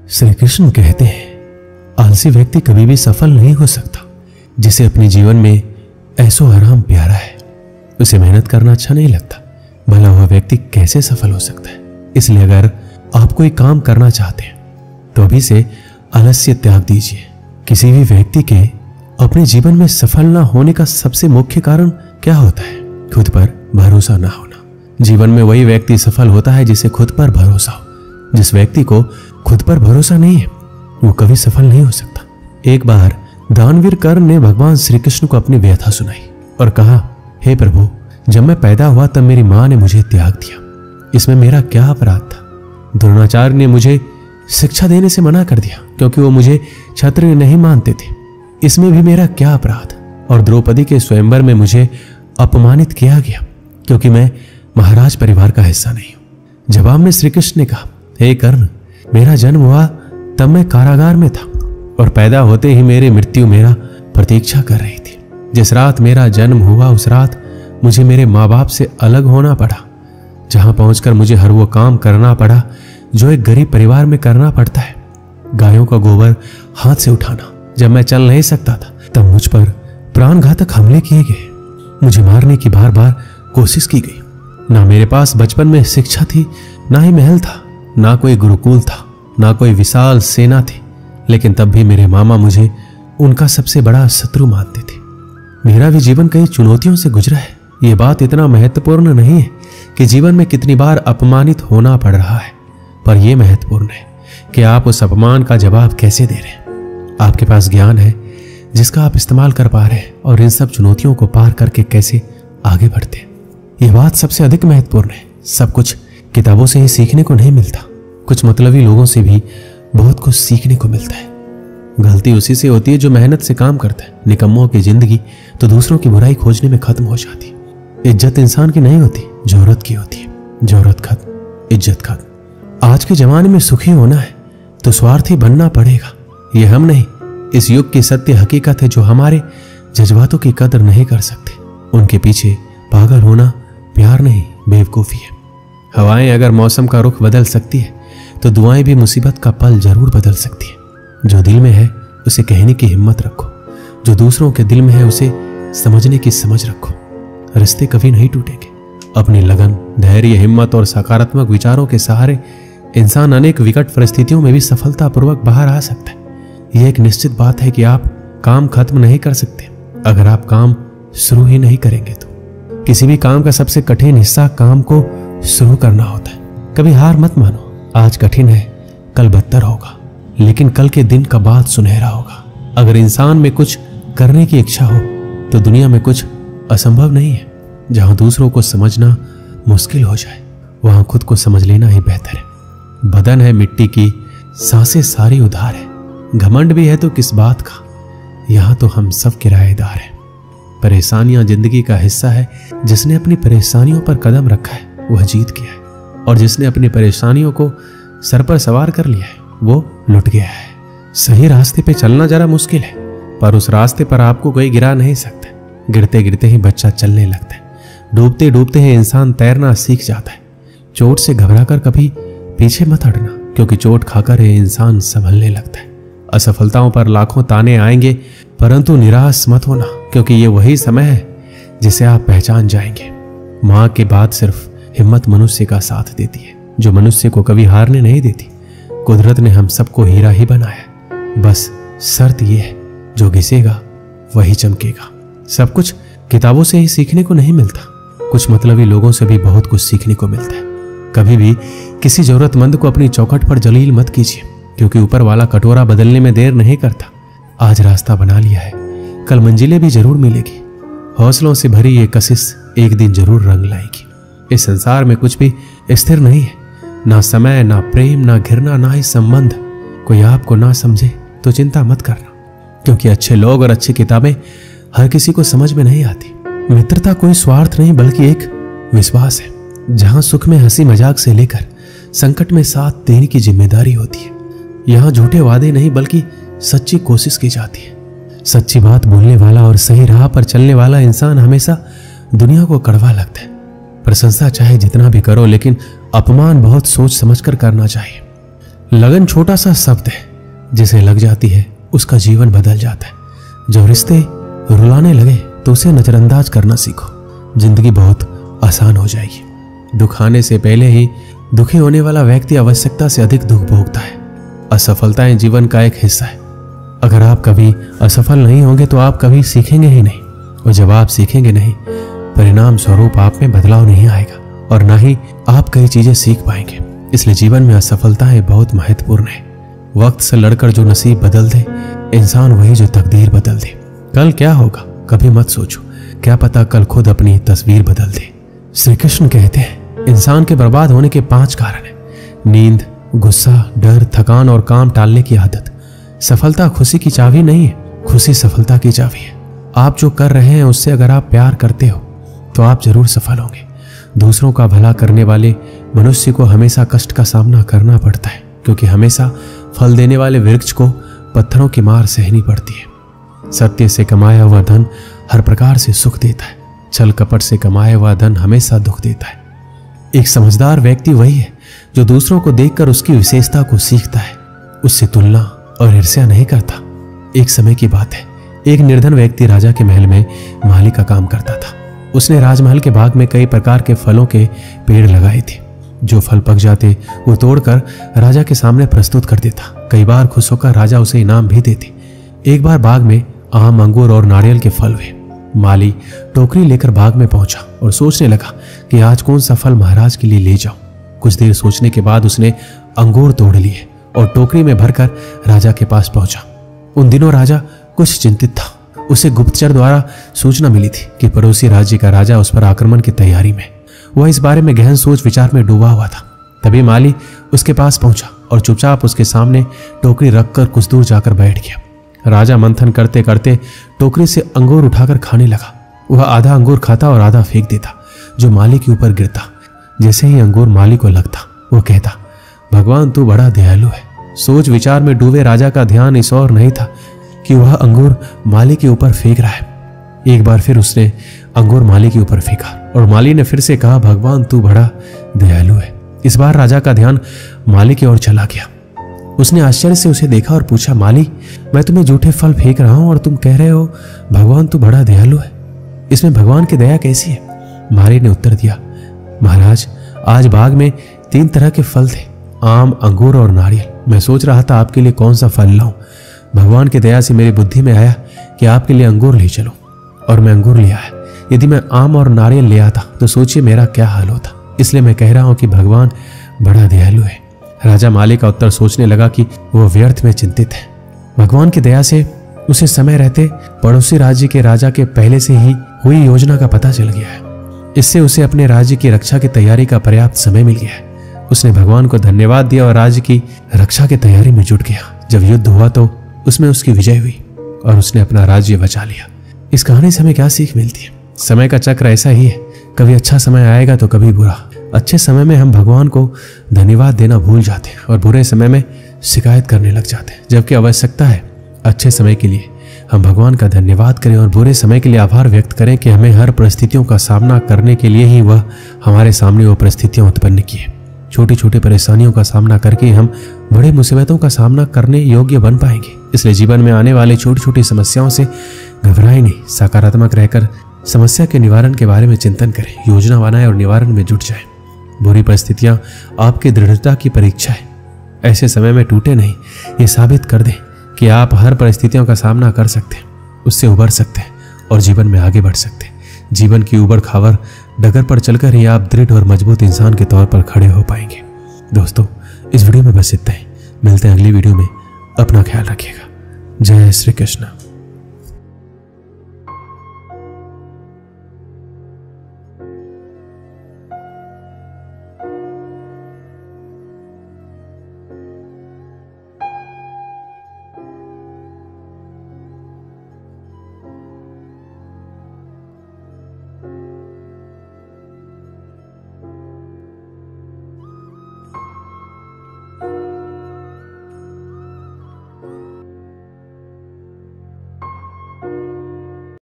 श्री कृष्ण कहते हैं, आलसी व्यक्ति कभी भी सफल नहीं हो सकता। जिसे अपने जीवन में ऐसो आराम प्यारा है, उसे मेहनत करना अच्छा नहीं लगता, भला हुआ व्यक्ति कैसे सफल हो सकता है। इसलिए अगर आप कोई काम करना चाहते हैं तो अभी से आलस्य त्याग दीजिए। किसी भी व्यक्ति के अपने जीवन में सफल ना होने का सबसे मुख्य कारण क्या होता है? खुद पर भरोसा ना होना। जीवन में वही व्यक्ति सफल होता है जिसे खुद पर भरोसा हो। जिस व्यक्ति को खुद पर भरोसा नहीं है वो कभी सफल नहीं हो सकता। एक बार दानवीर कर्ण ने भगवान श्री कृष्ण को अपनी व्यथा सुनाई और कहा, हे प्रभु, जब मैं पैदा हुआ तब मेरी मां ने मुझे त्याग दिया। इसमें मेरा क्या अपराध था? द्रोणाचार्य ने मुझे शिक्षा देने से मना कर दिया क्योंकि वो मुझे क्षत्रिय नहीं मानते थे। इसमें भी मेरा क्या अपराध? और द्रौपदी के स्वयंवर में मुझे अपमानित किया गया क्योंकि मैं महाराज परिवार का हिस्सा नहीं हूं। जवाब में श्री कृष्ण ने कहा, हे कर्ण, मेरा जन्म हुआ तब मैं कारागार में था और पैदा होते ही मेरी मृत्यु मेरा प्रतीक्षा कर रही थी। जिस रात मेरा जन्म हुआ उस रात मुझे मेरे माँ बाप से अलग होना पड़ा, जहां पहुंचकर मुझे हर वो काम करना पड़ा जो एक गरीब परिवार में करना पड़ता है। गायों का गोबर हाथ से उठाना। जब मैं चल नहीं सकता था तब मुझ पर प्राणघातक हमले किए गए। मुझे मारने की बार बार कोशिश की गई। ना मेरे पास बचपन में शिक्षा थी, ना ही महल था, ना कोई गुरुकुल था, ना कोई विशाल सेना थी, लेकिन तब भी मेरे मामा मुझे उनका सबसे बड़ा शत्रु मानते थे। मेरा भी जीवन कई चुनौतियों से गुजरा है। ये बात इतना महत्वपूर्ण नहीं है कि जीवन में कितनी बार अपमानित होना पड़ रहा है, पर यह महत्वपूर्ण है कि आप उस अपमान का जवाब कैसे दे रहे हैं। आपके पास ज्ञान है जिसका आप इस्तेमाल कर पा रहे हैं और इन सब चुनौतियों को पार करके कैसे आगे बढ़ते हैं। यह बात सबसे अधिक महत्वपूर्ण है। सब कुछ किताबों से ही सीखने को नहीं मिलता, कुछ मतलबी लोगों से भी बहुत कुछ सीखने को मिलता है। गलती उसी से होती है जो मेहनत से काम करता है। निकम्मों की जिंदगी तो दूसरों की बुराई खोजने में खत्म हो जाती है। इज्जत इंसान की नहीं होती, जोहरत की होती है। जोहरत खत्म, इज्जत खत्म। आज के जमाने में सुखी होना है तो स्वार्थी बनना पड़ेगा। ये हम नहीं, इस युग की सत्य हकीकत है जो हमारे जज्बातों की कदर नहीं कर सकते। उनके पीछे पागल होना प्यार नहीं, बेवकूफी है। हवाएं अगर मौसम का रुख बदल सकती है तो दुआएं भी मुसीबत का पल जरूर बदल सकती है। जो दिल में है उसे कहने की हिम्मत रखो, जो दूसरों के दिल में है उसे समझने की समझ रखो। रिश्ते कभी नहीं टूटेंगे। अपनी लगन, धैर्य, हिम्मत और सकारात्मक विचारों के सहारे इंसान अनेक विकट परिस्थितियों में भी सफलतापूर्वक बाहर आ सकता है। यह एक निश्चित बात है कि आप काम खत्म नहीं कर सकते अगर आप काम शुरू ही नहीं करेंगे तो। किसी भी काम का सबसे कठिन हिस्सा काम को शुरू करना होता है। कभी हार मत मानो। आज कठिन है, कल बदतर होगा, लेकिन कल के दिन का बाद सुनहरा होगा। अगर इंसान में कुछ करने की इच्छा हो तो दुनिया में कुछ असंभव नहीं है। जहां दूसरों को समझना मुश्किल हो जाए वहां खुद को समझ लेना ही बेहतर है। बदन है मिट्टी की, सांसें सारी उधार है। घमंड भी है तो किस बात का, यहां तो हम सब किराएदार हैं। परेशानियां जिंदगी का हिस्सा है। जिसने अपनी परेशानियों पर कदम रखा है वह जीत गया है, और जिसने अपनी परेशानियों को सर पर सवार कर लिया है वो लुट गया है। सही रास्ते पे चलना जरा मुश्किल है, पर उस रास्ते पर आपको कोई गिरा नहीं सकता। गिरते गिरते ही बच्चा चलने लगता है, डूबते डूबते ही इंसान तैरना सीख जाता है। चोट से घबराकर कभी पीछे मत हटना, क्योंकि चोट खाकर ये इंसान संभलने लगता है। असफलताओं पर लाखों ताने आएंगे, परंतु निराश मत होना, क्योंकि ये वही समय है जिसे आप पहचान जाएंगे। मां के बाद सिर्फ हिम्मत मनुष्य का साथ देती है, जो मनुष्य को कभी हारने नहीं देती। कुदरत ने हम सबको हीरा ही बनाया, बस शर्त यह है जो घिसेगा वही चमकेगा। सब कुछ किताबों से ही सीखने को नहीं मिलता, कुछ मतलबी लोगों से भी बहुत कुछ सीखने को मिलता है। कभी भी किसी जरूरतमंद को अपनी चौखट पर जलील मत कीजिए, क्योंकि ऊपर वाला कटोरा बदलने में देर नहीं करता। आज रास्ता बना लिया है, कल मंजिलें भी जरूर मिलेगी। हौसलों से भरी ये कशिश एक दिन जरूर रंग लाएगी। इस संसार में कुछ भी स्थिर नहीं है, ना समय, ना प्रेम, ना घृणा, ना ही संबंध। कोई आपको ना समझे तो चिंता मत करना, क्योंकि अच्छे लोग और अच्छी किताबें हर किसी को समझ में नहीं आती। मित्रता कोई स्वार्थ नहीं बल्कि एक विश्वास है, जहां सुख में हंसी मजाक से लेकर संकट में साथ देने की जिम्मेदारी होती है। यहाँ झूठे वादे नहीं बल्कि सच्ची कोशिश की जाती है। सच्ची बात बोलने वाला और सही राह पर चलने वाला इंसान हमेशा दुनिया को कड़वा लगता है। प्रशंसा चाहे जितना भी करो, लेकिन अपमान बहुत सोच समझकर करना चाहिए। लगन छोटा सा शब्द है, जिसे लग जाती है उसका जीवन बदल जाता है। जब रिश्ते रुलाने लगे तो उसे नजरअंदाज करना सीखो, जिंदगी बहुत आसान हो जाएगी। दुख आने से पहले ही दुखी होने वाला व्यक्ति आवश्यकता से अधिक दुख भोगता है। असफलताएं जीवन का एक हिस्सा है। अगर आप कभी असफल नहीं होंगे तो आप कभी सीखेंगे ही नहीं, और जब आप सीखेंगे नहीं, परिणाम स्वरूप आप में बदलाव नहीं आएगा और ना ही आप कई चीजें सीख पाएंगे। इसलिए जीवन में असफलताएं बहुत महत्वपूर्ण है। वक्त से लड़कर जो नसीब बदल दे, इंसान वही जो तकदीर बदल दे। कल क्या होगा कभी मत सोचो, क्या पता कल खुद अपनी तस्वीर बदल दे। श्री कृष्ण कहते हैं, इंसान के बर्बाद होने के 5 कारण हैं: नींद, गुस्सा, डर, थकान और काम टालने की आदत। सफलता खुशी की चाबी नहीं है, खुशी सफलता की चाबी है। आप जो कर रहे हैं उससे अगर आप प्यार करते हो तो आप जरूर सफल होंगे। दूसरों का भला करने वाले मनुष्य को हमेशा कष्ट का सामना करना पड़ता है, क्योंकि हमेशा फल देने वाले वृक्ष को पत्थरों की मार सहनी पड़ती है। सत्य से कमाया हुआ धन हर प्रकार से सुख देता है, छल कपट से कमाया हुआ धन हमेशा दुख देता है। एक समझदार व्यक्ति वही है जो दूसरों को देखकर उसकी विशेषता को सीखता है, उससे तुलना और ईर्ष्या नहीं करता। एक समय की बात है, एक निर्धन व्यक्ति राजा के महल में माली का काम करता था। उसने राजमहल के बाग में कई प्रकार के फलों के पेड़ लगाए थे। जो फल पक जाते वो तोड़कर राजा के सामने प्रस्तुत कर देता। कई बार खुश होकर राजा उसे इनाम भी देते। एक बार बाग में आम, अंगूर और नारियल के फल हुए। माली टोकरी लेकर बाग में पहुंचा और सोचने लगा कि आज कौन सा फल महाराज के लिए ले जाऊं। कुछ देर सोचने के बाद उसने अंगूर तोड़ लिए और टोकरी में भरकर राजा के पास पहुंचा। उन दिनों राजा कुछ चिंतित था। उसे गुप्तचर द्वारा सूचना मिली थी कि पड़ोसी राज्य का राजा उस पर आक्रमण की तैयारी में। वह इस बारे में गहन सोच विचार में डूबा हुआ था। तभी माली उसके पास पहुंचा और चुपचाप उसके सामने टोकरी रखकर कुछ दूर जाकर बैठ गया। राजा मंथन करते करते टोकरी से अंगूर उठाकर खाने लगा। वह आधा अंगूर खाता और आधा फेंक देता, जो माली के ऊपर गिरता। जैसे ही अंगूर माली को लगता, वो कहता, भगवान तू बड़ा दयालु है। सोच विचार में डूबे राजा का ध्यान इस ओर नहीं था कि वह अंगूर माली के ऊपर फेंक रहा है। एक बार फिर उसने अंगूर माली के ऊपर फेंका और माली ने फिर से कहा, भगवान तू बड़ा दयालु है। इस बार राजा का ध्यान माली की ओर चला गया। उसने आश्चर्य से उसे देखा और पूछा, माली, मैं तुम्हें जूठे फल फेंक रहा हूं और तुम कह रहे हो भगवान तू बड़ा दयालु है। इसमें भगवान की दया कैसी है? माली ने उत्तर दिया, महाराज, आज बाग में 3 तरह के फल थे, आम, अंगूर और नारियल। मैं सोच रहा था आपके लिए कौन सा फल लाऊं। भगवान की दया से मेरी बुद्धि में आया कि आपके लिए अंगूर ले चलो, और मैं अंगूर ले आया। यदि मैं आम और नारियल ले आता तो सोचिए मेरा क्या हाल होता। इसलिए मैं कह रहा हूं कि भगवान बड़ा दयालु है। राजा माली का उत्तर सोचने लगा कि वह व्यर्थ में चिंतित है। भगवान की दया से उसे समय रहते पड़ोसी राज्य के राजा के पहले से ही हुई योजना का पता चल गया है। इससे उसे अपने राज्य की रक्षा की तैयारी का पर्याप्त समय मिल गया है। उसने भगवान को धन्यवाद दिया और राज्य की रक्षा की तैयारी में जुट गया। जब युद्ध हुआ तो उसमें उसकी विजय हुई और उसने अपना राज्य बचा लिया। इस कहानी से हमें क्या सीख मिलती है? समय का चक्र ऐसा ही है, कभी अच्छा समय आएगा तो कभी बुरा। अच्छे समय में हम भगवान को धन्यवाद देना भूल जाते हैं और बुरे समय में शिकायत करने लग जाते हैं, जबकि आवश्यकता है अच्छे समय के लिए हम भगवान का धन्यवाद करें और बुरे समय के लिए आभार व्यक्त करें कि हमें हर परिस्थितियों का सामना करने के लिए ही वह हमारे सामने वो परिस्थितियां उत्पन्न की है। छोटी छोटी परेशानियों का सामना करके हम बड़ी मुसीबतों का सामना करने योग्य बन पाएंगे। इसलिए जीवन में आने वाली छोटी छोटी समस्याओं से घबराएं नहीं, सकारात्मक रहकर समस्या के निवारण के बारे में चिंतन करें, योजना बनाएं और निवारण में जुट जाएं। बुरी परिस्थितियां आपकी दृढ़ता की परीक्षा है। ऐसे समय में टूटे नहीं, ये साबित कर दें कि आप हर परिस्थितियों का सामना कर सकते हैं, उससे उबर सकते हैं और जीवन में आगे बढ़ सकते हैं। जीवन की उबड़ खाबड़ डगर पर चलकर ही आप दृढ़ और मजबूत इंसान के तौर पर खड़े हो पाएंगे। दोस्तों, इस वीडियो में बस इतना ही। मिलते हैं अगली वीडियो में। अपना ख्याल रखिएगा। जय श्री कृष्ण।